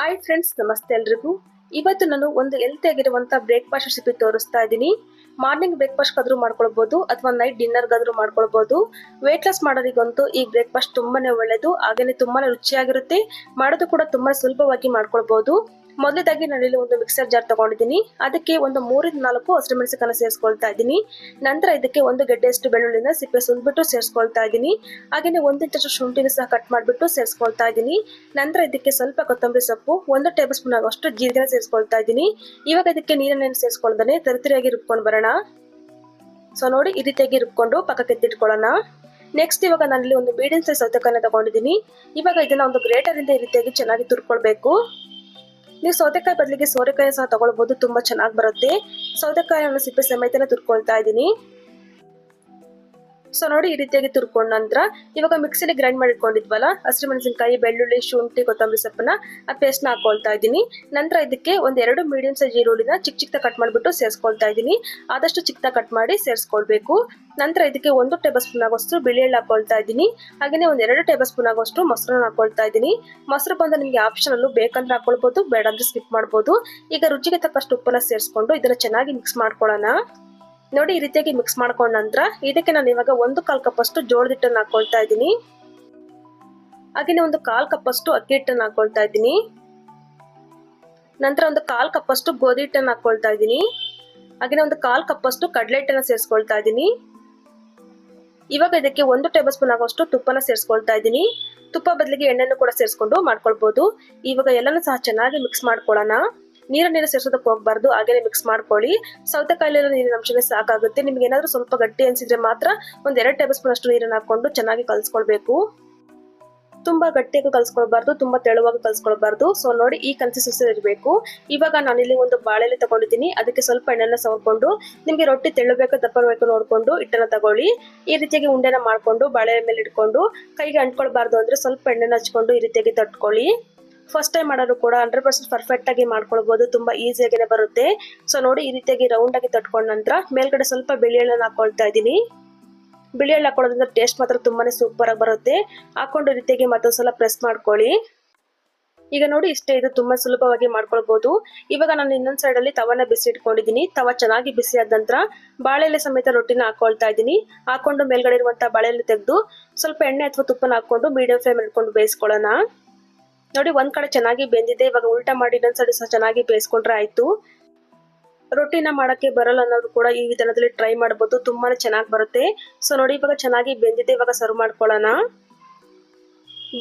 Hi friends, ನಮಸ್ತೆ ಎಲ್ರಿಗೂ. ಇವತ್ತು ನಾನು ಒಂದು ಹೆಲ್ತಿ ಆಗಿರುವಂತ ಬ್ರೇಕ್ಫಾಸ್ಟ್ ರೆಸಿಪಿ ತೋರಿಸ್ತಾ ಇದ್ದೀನಿ. ಮಾರ್ನಿಂಗ್ ಬ್ರೇಕ್ಫಾಸ್ಟ್ ಆದ್ರೂ ಮಾಡ್ಕೊಳ್ಬಹುದು ಅಥವಾ ನೈಟ್ ಡಿನ್ನರ್ಗಾದ್ರೂ ಮಾಡ್ಕೊಳ್ಬಹುದು. ವೇಟ್ ಲಾಸ್ ಮಾಡೋರಿಗಂತೂ ಈ ಬ್ರೇಕ್ಫಾಸ್ಟ್ ತುಂಬಾನೇ ಒಳ್ಳೇದು, ಹಾಗೇನೆ ತುಂಬಾನೇ ರುಚಿಯಾಗಿರುತ್ತೆ. ಮಾಡೋದು ಕೂಡ ತುಂಬಾ ಸುಲಭವಾಗಿ ಮಾಡ್ಕೊಳ್ಬಹುದು. ಮೊದಲದಾಗಿ ನಾನಿಲ್ಲಿ ಒಂದು ಮಿಕ್ಸರ್ ಜಾರ್ ತಗೊಂಡಿದ್ದೀನಿ. ಅದಕ್ಕೆ ಒಂದು 3-4 ಹಸಿಮೆಣಸಿನಕಾಯಿನ ಸೇರಿಸ್ಕೊಳ್ತಾ ಇದ್ದೀನಿ. ನಂತರ ಇದಕ್ಕೆ ಒಂದು ಗೆಡ್ಡೆಯಷ್ಟು ಬೆಳ್ಳುಳ್ಳಿನ ಸಿಪ್ಪೆ ಸುಲ್ಬಿಟ್ಟು ಸೇರಿಸ್ಕೊಳ್ತಾ ಇದ್ದೀನಿ. ಹಾಗೇನೆ 1 ಇಂಚಷ್ಟು ಶುಂಠಿನ ಸಹ ಕಟ್ ಮಾಡಿಬಿಟ್ಟು ಸೇರಿಸ್ಕೊಳ್ತಾ ಇದ್ದೀನಿ. ನಂತರ ಇದಕ್ಕೆ ಸ್ವಲ್ಪ ಕೊತ್ತಂಬರಿ ಸೊಪ್ಪು, 1 ಟೇಬಲ್ ಸ್ಪೂನ್ ಆಗುವಷ್ಟು ಜೀರಿಗೆ ಸೇರಿಸ್ಕೊಳ್ತಾ ಇದ್ದೀನಿ. ಇವಾಗ ಇದಕ್ಕೆ ನೀರನ್ನು ಸೇರಿಸ್ಕೊಳ್ದೇ ತರಿತರಿಯಾಗಿ ರುಬ್ಕೊಂಡು ಬರೋಣ. ಸೊ ನೋಡಿ, ಈ ರೀತಿಯಾಗಿ ರುಬ್ಕೊಂಡು ಪಕ್ಕಕ್ಕೆ ಎತ್ತಿಟ್ಕೊಳ್ಳೋಣ. ನೆಕ್ಸ್ಟ್ ಇವಾಗ ನಾನಿಲ್ಲಿ ಒಂದು ಮೀಡಿಯಂ ಸೈಜ್ ಸೌತೆಕಾಯಿನ ತಗೊಂಡಿದ್ದೀನಿ. ಇವಾಗ ಇದನ್ನ ಒಂದು ಗ್ರೇಟರ್ ಇಂದ ಈ ರೀತಿಯಾಗಿ ಚೆನ್ನಾಗಿ ತುರ್ಕೊಳ್ಬೇಕು. ನೀವು ಸೌತೆಕಾಯಿ ಬದಲಿಗೆ ಸೋರೆಕಾಯಿ ಸಹ ತಗೊಳ್ಬಹುದು, ತುಂಬಾ ಚೆನ್ನಾಗಿ ಬರುತ್ತೆ. ಸೌತೆಕಾಯಿಯನ್ನು ಸಿಪ್ಪೆ ಸಮೇತನೇ ತುರ್ಕೊಳ್ತಾ ಇದ್ದೀನಿ. ಸೊ ನೋಡಿ, ಈ ರೀತಿಯಾಗಿ ತುರ್ಕೊಂಡ ನಂತರ ಇವಾಗ ಮಿಕ್ಸಿಲಿ ಗ್ರೈಂಡ್ ಮಾಡಿ ಇಟ್ಕೊಂಡಿದ್ವಲ್ಲ ಹಸಿಮೆಣಸಿನಕಾಯಿ, ಬೆಳ್ಳುಳ್ಳಿ, ಶುಂಠಿ, ಕೊತ್ತಂಬರಿ ಸೊಪ್ಪನ್ನ ಆ ಪೇಸ್ಟ್ ನ ಹಾಕೊಳ್ತಾ ಇದ್ದೀನಿ. ನಂತರ ಇದಕ್ಕೆ ಒಂದ್ 2 ಮೀಡಿಯಂ ಸೈಜ್ ಈರುಳ್ಳಿನ ಚಿಕ್ಕ ಕಟ್ ಮಾಡಿಬಿಟ್ಟು ಸೇರಿಸ್ಕೊಳ್ತಾ ಇದ್ದೀನಿ. ಆದಷ್ಟು ಚಿಕ್ಕ ಕಟ್ ಮಾಡಿ ಸೇರಿಸ್ಕೊಳ್ಬೇಕು. ನಂತರ ಇದಕ್ಕೆ 1 ಟೇಬಲ್ ಸ್ಪೂನ್ ಆಗುವಷ್ಟು ಬಿಳಿ ಎಳ್ಳು ಹಾಕೊಳ್ತಾ ಇದ್ದೀನಿ. ಹಾಗೇನೆ 2 ಟೇಬಲ್ ಸ್ಪೂನ್ ಆಗುವಷ್ಟು ಮೊಸರನ್ನ ಹಾಕೊಳ್ತಾ ಇದ್ದೀನಿ. ಮೊಸರು ಬಂದು ನಿಮಗೆ ಆಪ್ಷನಲ್, ಬೇಕಂದ್ರೆ ಹಾಕೊಳ್ಬಹುದು, ಬೇಡ ಅಂದ್ರೆ ಸ್ಕಿಪ್ ಮಾಡಬಹುದು. ಈಗ ರುಚಿಗೆ ತಕ್ಕಷ್ಟು ಉಪ್ಪನ್ನ ಸೇರಿಸ್ಕೊಂಡು ಇದನ್ನ ಚೆನ್ನಾಗಿ ಮಿಕ್ಸ್ ಮಾಡ್ಕೊಳ್ಳೋಣ. ನೋಡಿ, ಈ ರೀತಿಯಾಗಿ ಮಿಕ್ಸ್ ಮಾಡ್ಕೊಂಡ ನಂತರ ಇದಕ್ಕೆ ನಾನು ಇವಾಗ 1/4 ಕಪ್ ಅಷ್ಟು ಜೋಳದ ಹಿಟ್ಟನ್ನು ಹಾಕೊಳ್ತಾ ಇದ್ದೀನಿ. ಹಾಗೇನೆ 1/4 ಕಪ್ ಅಷ್ಟು ಅಕ್ಕಿ ಹಿಟ್ಟನ್ನು ಹಾಕೊಳ್ತಾ ಇದ್ದೀನಿ. ನಂತರ 1/4 ಕಪ್ ಅಷ್ಟು ಗೋಧಿ ಹಿಟ್ಟನ್ನು ಹಾಕೊಳ್ತಾ ಇದ್ದೀನಿ. ಹಾಗೇನೆ 1/4 ಕಪ್ ಅಷ್ಟು ಕಡಲೆ ಹಿಟ್ಟನ್ನು ಸೇರಿಸ್ಕೊಳ್ತಾ ಇದ್ದೀನಿ. ಇವಾಗ ಇದಕ್ಕೆ 1 ಟೇಬಲ್ ಸ್ಪೂನ್ ಆಗುವಷ್ಟು ತುಪ್ಪನ ಸೇರಿಸ್ಕೊಳ್ತಾ ಇದ್ದೀನಿ. ತುಪ್ಪ ಬದಲಿಗೆ ಎಣ್ಣೆಯನ್ನು ಕೂಡ ಸೇರಿಸ್ಕೊಂಡು ಮಾಡ್ಕೊಳ್ಬಹುದು. ಇವಾಗ ಎಲ್ಲನೂ ಸಹ ಚೆನ್ನಾಗಿ ಮಿಕ್ಸ್ ಮಾಡ್ಕೊಳ್ಳೋಣ. ನೀರನ್ನೇನು ಸೇರಿಸೋದಕ್ಕೆ ಹೋಗಬಾರ್ದು, ಹಾಗೇನೆ ಮಿಕ್ಸ್ ಮಾಡ್ಕೊಳ್ಳಿ. ಸೌತೆಕಾಯಿಲೆಲ್ಲ ನೀರಿನ ಅಂಶನೇ ಸಾಕಾಗುತ್ತೆ. ನಿಮ್ಗೆ ಏನಾದ್ರೂ ಸ್ವಲ್ಪ ಗಟ್ಟಿ ಅನ್ಸಿದ್ರೆ ಮಾತ್ರ 1-2 ಟೇಬಲ್ ಸ್ಪೂನ್ ಅಷ್ಟು ನೀರನ್ನು ಹಾಕೊಂಡು ಚೆನ್ನಾಗಿ ಕಲ್ಸ್ಕೊಳ್ಬೇಕು. ತುಂಬಾ ಗಟ್ಟಿಯಾಗಿ ಕಲ್ಸ್ಕೊಳ್ಬಾರ್ದು, ತುಂಬಾ ತೆಳುವಾಗಿ ಕಲ್ಸ್ಕೊಳ್ಬಾರ್ದು. ಸೊ ನೋಡಿ, ಈ ಕನ್ಸಿಸ್ಟೆನ್ಸಿ ಇರಬೇಕು. ಇವಾಗ ನಾನಿಲ್ಲಿ ಒಂದು ಬಾಳೆಲೆ ತಗೊಂಡಿದ್ದೀನಿ. ಅದಕ್ಕೆ ಸ್ವಲ್ಪ ಎಣ್ಣೆನ ಸವರ್ಕೊಂಡು, ನಿಮ್ಗೆ ರೊಟ್ಟಿ ತೆಳ್ಳಬೇಕು ದಪ್ಪ ಬೇಕು ನೋಡ್ಕೊಂಡು ಹಿಟ್ಟನ್ನ ತಗೊಳ್ಳಿ. ಈ ರೀತಿಯಾಗಿ ಉಂಡೆನ ಮಾಡ್ಕೊಂಡು ಬಾಳೆ ಮೇಲೆ ಇಟ್ಕೊಂಡು ಕೈಗೆ ಅಂಟ್ಕೊಳ್ಬಾರ್ದು ಅಂದ್ರೆ ಸ್ವಲ್ಪ ಎಣ್ಣೆನ ಹಚ್ಕೊಂಡು ಈ ರೀತಿಯಾಗಿ ತಟ್ಕೊಳ್ಳಿ. ಫಸ್ಟ್ ಟೈಮ್ ಮಾಡೋರು ಕೂಡ 100% ಪರ್ಫೆಕ್ಟ್ ಆಗಿ ಮಾಡ್ಕೊಳ್ಬಹುದು, ತುಂಬಾ ಈಸಿಯಾಗಿನೇ ಬರುತ್ತೆ. ಸೊ ನೋಡಿ, ಈ ರೀತಿಯಾಗಿ ರೌಂಡ್ ಆಗಿ ತಟ್ಕೊಂಡ ನಂತರ ಮೇಲ್ಗಡೆ ಸ್ವಲ್ಪ ಬಿಳಿ ಎಳ್ಳನ್ನ ಹಾಕೊಳ್ತಾ ಇದ್ದೀನಿ. ಬಿಳಿ ಎಳ್ಳು ಹಾಕೊಳ್ಳೋದ್ರಿಂದ ಟೇಸ್ಟ್ ಮಾತ್ರ ತುಂಬಾನೇ ಸೂಪರ್ ಆಗಿ ಬರುತ್ತೆ. ಹಾಕೊಂಡು ಈ ರೀತಿಯಾಗಿ ಮತ್ತೊಂದ್ಸಲ ಪ್ರೆಸ್ ಮಾಡ್ಕೊಳ್ಳಿ. ಈಗ ನೋಡಿ, ಇಷ್ಟೇ, ಇದು ತುಂಬಾ ಸುಲಭವಾಗಿ ಮಾಡ್ಕೊಳ್ಬಹುದು. ಇವಾಗ ನಾನು ಇನ್ನೊಂದ್ ಸೈಡ್ ಅಲ್ಲಿ ತವನ ಬಿಸಿ ಇಟ್ಕೊಂಡಿದ್ದೀನಿ. ತವ ಚೆನ್ನಾಗಿ ಬಿಸಿ ಆದ ನಂತರ ಬಾಳೆಲೆ ಸಮೇತ ರೊಟ್ಟಿನ ಹಾಕೊಳ್ತಾ ಇದ್ದೀನಿ. ಹಾಕೊಂಡು ಮೇಲ್ಗಡೆ ಇರುವಂತಹ ಬಾಳೆಲೆ ತೆಗೆದು ಸ್ವಲ್ಪ ಎಣ್ಣೆ ಅಥವಾ ತುಪ್ಪನ ಹಾಕೊಂಡು ಮೀಡಿಯಂ ಫ್ಲೇಮ್ ಇಟ್ಕೊಂಡು ಬೇಯಿಸ್ಕೊಳ್ಳೋಣ. ನೋಡಿ, ಒಂದ್ ಕಡೆ ಚೆನ್ನಾಗಿ ಬೆಂದಿದೆ. ಇವಾಗ ಉಲ್ಟಾ ಮಾಡಿ ಇನ್ನೊಂದ್ ಸೈಡ್ ಸಹ ಚೆನ್ನಾಗಿ ಬೇಯಿಸ್ಕೊಂಡ್ರೆ ಆಯ್ತು. ರೊಟ್ಟಿನ ಮಾಡಕ್ಕೆ ಬರಲ್ಲ ಅನ್ನೋರು ಕೂಡ ಈ ವಿಧಾನದಲ್ಲಿ ಟ್ರೈ ಮಾಡಬಹುದು, ತುಂಬಾನೇ ಚೆನ್ನಾಗಿ ಬರುತ್ತೆ. ಸೊ ನೋಡಿ, ಇವಾಗ ಚೆನ್ನಾಗಿ ಬೆಂದಿದೆ. ಇವಾಗ ಸರ್ವ್ ಮಾಡ್ಕೊಳ್ಳೋಣ.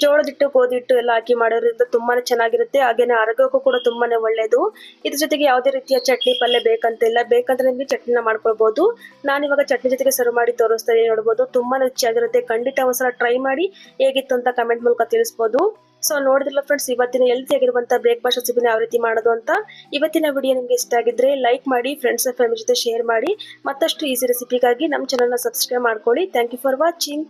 ಜೋಳದ ಹಿಟ್ಟು, ಗೋಧಿ ಹಿಟ್ಟು ಎಲ್ಲ ಹಾಕಿ ಮಾಡೋದ್ರಿಂದ ತುಂಬಾನೇ ಚೆನ್ನಾಗಿರುತ್ತೆ. ಹಾಗೇನೆ ಆರೋಗ್ಯಕ್ಕೂ ಕೂಡ ತುಂಬಾನೇ ಒಳ್ಳೇದು. ಇದ್ರ ಜೊತೆಗೆ ಯಾವುದೇ ರೀತಿಯ ಚಟ್ನಿ ಪಲ್ಯ ಬೇಕಂತಿಲ್ಲ, ಬೇಕಂದ್ರೆ ನಿಮ್ಗೆ ಚಟ್ನಿನ ಮಾಡ್ಕೊಳ್ಬಹುದು. ನಾನಿವಾಗ ಚಟ್ನಿ ಜೊತೆಗೆ ಸರ್ವ್ ಮಾಡಿ ತೋರಿಸ್ತಾ ಇದೀನಿ, ನೋಡಬಹುದು. ತುಂಬಾನೇ ರುಚಿಯಾಗಿರುತ್ತೆ. ಖಂಡಿತ ಒಂದ್ಸಲ ಟ್ರೈ ಮಾಡಿ ಹೇಗಿತ್ತು ಅಂತ ಕಮೆಂಟ್ ಮೂಲಕ ತಿಳಿಸಬಹುದು. ಸೊ ನೋಡಿದ್ರಲ್ಲ ಫ್ರೆಂಡ್ಸ್, ಇವತ್ತಿನ ಹೆಲ್ತಿ ಆಗಿರುವಂತಹ ಬ್ರೇಕ್ಫಾಸ್ಟ್ ರೆಸಿಪಿನ ಯಾವ ರೀತಿ ಮಾಡೋದು ಅಂತ. ಇವತ್ತಿನ ವಿಡಿಯೋ ನಿಮ್ಗೆ ಇಷ್ಟ ಆಗಿದ್ರೆ ಲೈಕ್ ಮಾಡಿ, ಫ್ರೆಂಡ್ಸ್ ಅಂಡ್ ಫ್ಯಾಮಿಲಿ ಜೊತೆ ಶೇರ್ ಮಾಡಿ. ಮತ್ತಷ್ಟು ಈಸಿ ರೆಸಿಪಿಗಾಗಿ ನಮ್ಮ ಚಾನಲ್ನ ಸಬ್ಸ್ಕ್ರೈಬ್ ಮಾಡ್ಕೊಳ್ಳಿ. Thank you for watching.